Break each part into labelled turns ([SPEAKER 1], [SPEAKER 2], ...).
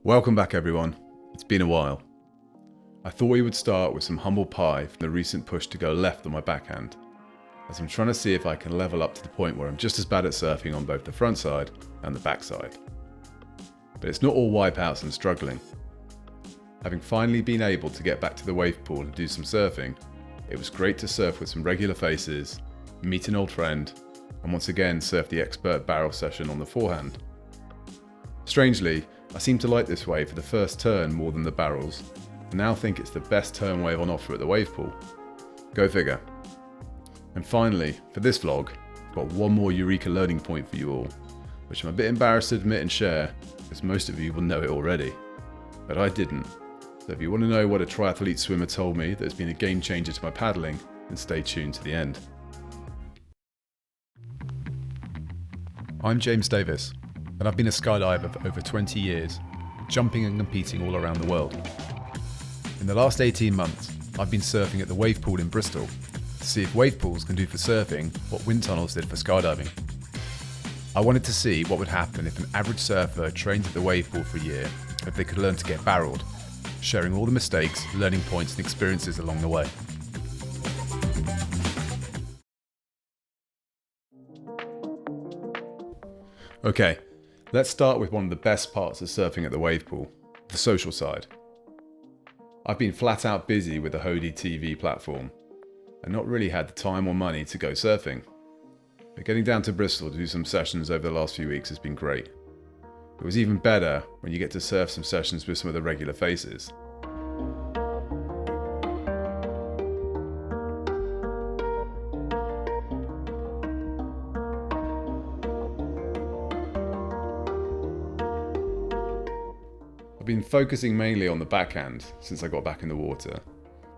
[SPEAKER 1] Welcome back everyone, it's been a while. I thought we would start with some humble pie from the recent push to go left on my backhand, as I'm trying to see if I can level up to the point where I'm just as bad at surfing on both the front side and the back side. But it's not all wipeouts and struggling. Having finally been able to get back to the wave pool and do some surfing, it was great to surf with some regular faces, meet an old friend, and once again surf the expert barrel session on the forehand. Strangely, I seem to like this wave for the first turn more than the barrels, and now think it's the best turn wave on offer at the wave pool. Go figure. And finally, for this vlog, I've got one more Eureka learning point for you all, which I'm a bit embarrassed to admit and share, as most of you will know it already. But I didn't. So if you want to know what a triathlete swimmer told me that has been a game changer to my paddling, then stay tuned to the end. I'm James Davis, and I've been a skydiver for over 20 years, jumping and competing all around the world. In the last 18 months, I've been surfing at the wave pool in Bristol to see if wave pools can do for surfing what wind tunnels did for skydiving. I wanted to see what would happen if an average surfer trained at the wave pool for a year, if they could learn to get barreled, sharing all the mistakes, learning points and experiences along the way. Okay, let's start with one of the best parts of surfing at the wave pool, the social side. I've been flat out busy with the Hody TV platform and not really had the time or money to go surfing. But getting down to Bristol to do some sessions over the last few weeks has been great. It was even better when you get to surf some sessions with some of the regular faces. I've been focusing mainly on the backhand since I got back in the water,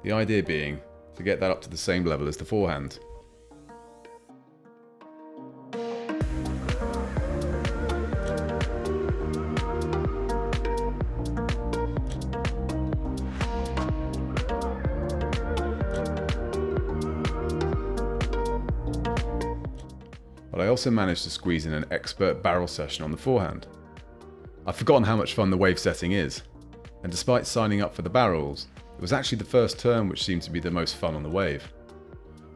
[SPEAKER 1] the idea being to get that up to the same level as the forehand. But I also managed to squeeze in an expert barrel session on the forehand. I've forgotten how much fun the wave setting is, and despite signing up for the barrels, it was actually the first turn which seemed to be the most fun on the wave.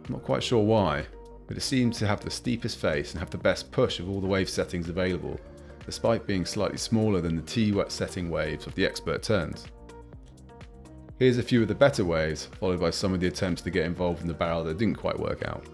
[SPEAKER 1] I'm not quite sure why, but it seemed to have the steepest face and have the best push of all the wave settings available, despite being slightly smaller than the T setting waves of the expert turns. Here's a few of the better waves, followed by some of the attempts to get involved in the barrel that didn't quite work out.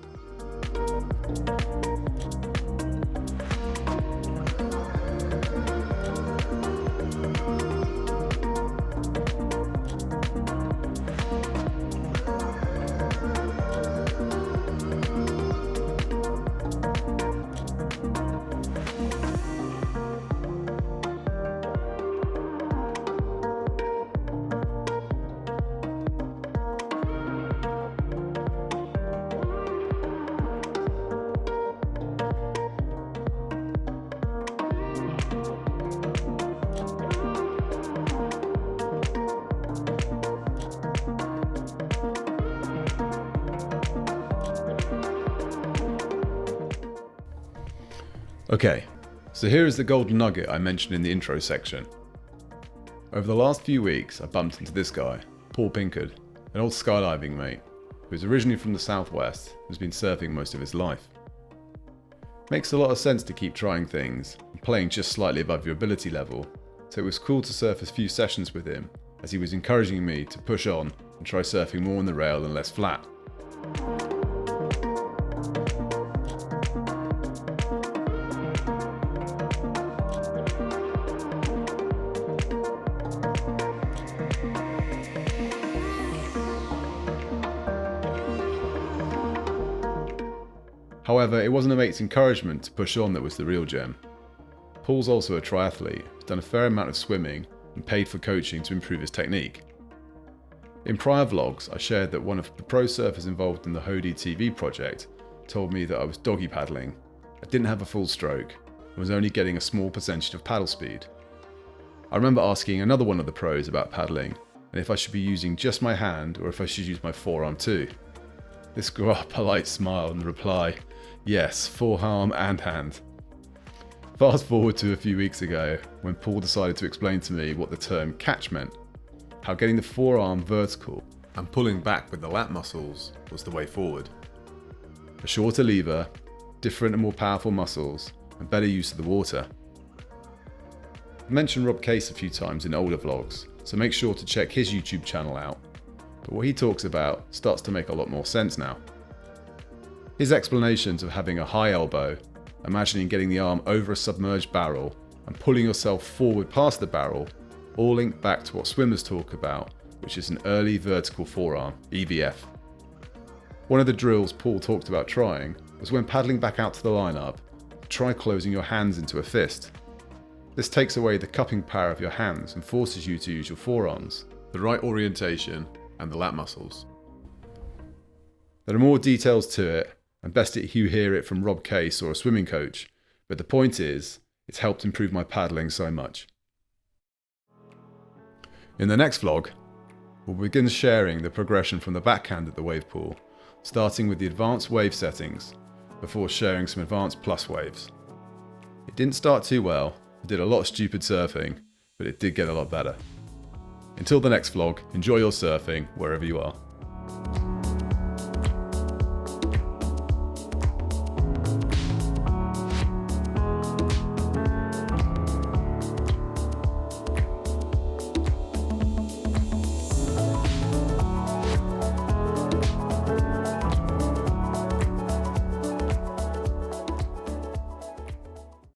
[SPEAKER 1] Okay, so here is the golden nugget I mentioned in the intro section. Over the last few weeks, I bumped into this guy, Paul Pinkard, an old skydiving mate, who's originally from the southwest and has been surfing most of his life. Makes a lot of sense to keep trying things and playing just slightly above your ability level, so it was cool to surf a few sessions with him as he was encouraging me to push on and try surfing more on the rail and less flat. However, it wasn't a mate's encouragement to push on that was the real gem. Paul's also a triathlete, has done a fair amount of swimming and paid for coaching to improve his technique. In prior vlogs, I shared that one of the pro surfers involved in the Hody TV project told me that I was doggy paddling, I didn't have a full stroke, and was only getting a small percentage of paddle speed. I remember asking another one of the pros about paddling, and if I should be using just my hand or if I should use my forearm too. This got a polite smile and the reply, yes, forearm and hand. Fast forward to a few weeks ago when Paul decided to explain to me what the term catch meant, how getting the forearm vertical and pulling back with the lat muscles was the way forward. A shorter lever, different and more powerful muscles, and better use of the water. I've mentioned Rob Case a few times in older vlogs, so make sure to check his YouTube channel out, but what he talks about starts to make a lot more sense now. His explanations of having a high elbow, imagining getting the arm over a submerged barrel, and pulling yourself forward past the barrel all link back to what swimmers talk about, which is an early vertical forearm, EVF. One of the drills Paul talked about trying was when paddling back out to the lineup, try closing your hands into a fist. This takes away the cupping power of your hands and forces you to use your forearms, the right orientation, and the lat muscles. There are more details to it, and best if you hear it from Rob Case or a swimming coach, but the point is, it's helped improve my paddling so much. In the next vlog, we'll begin sharing the progression from the backhand at the wave pool, starting with the advanced wave settings, before sharing some advanced plus waves. It didn't start too well, I did a lot of stupid surfing, but it did get a lot better. Until the next vlog, enjoy your surfing wherever you are.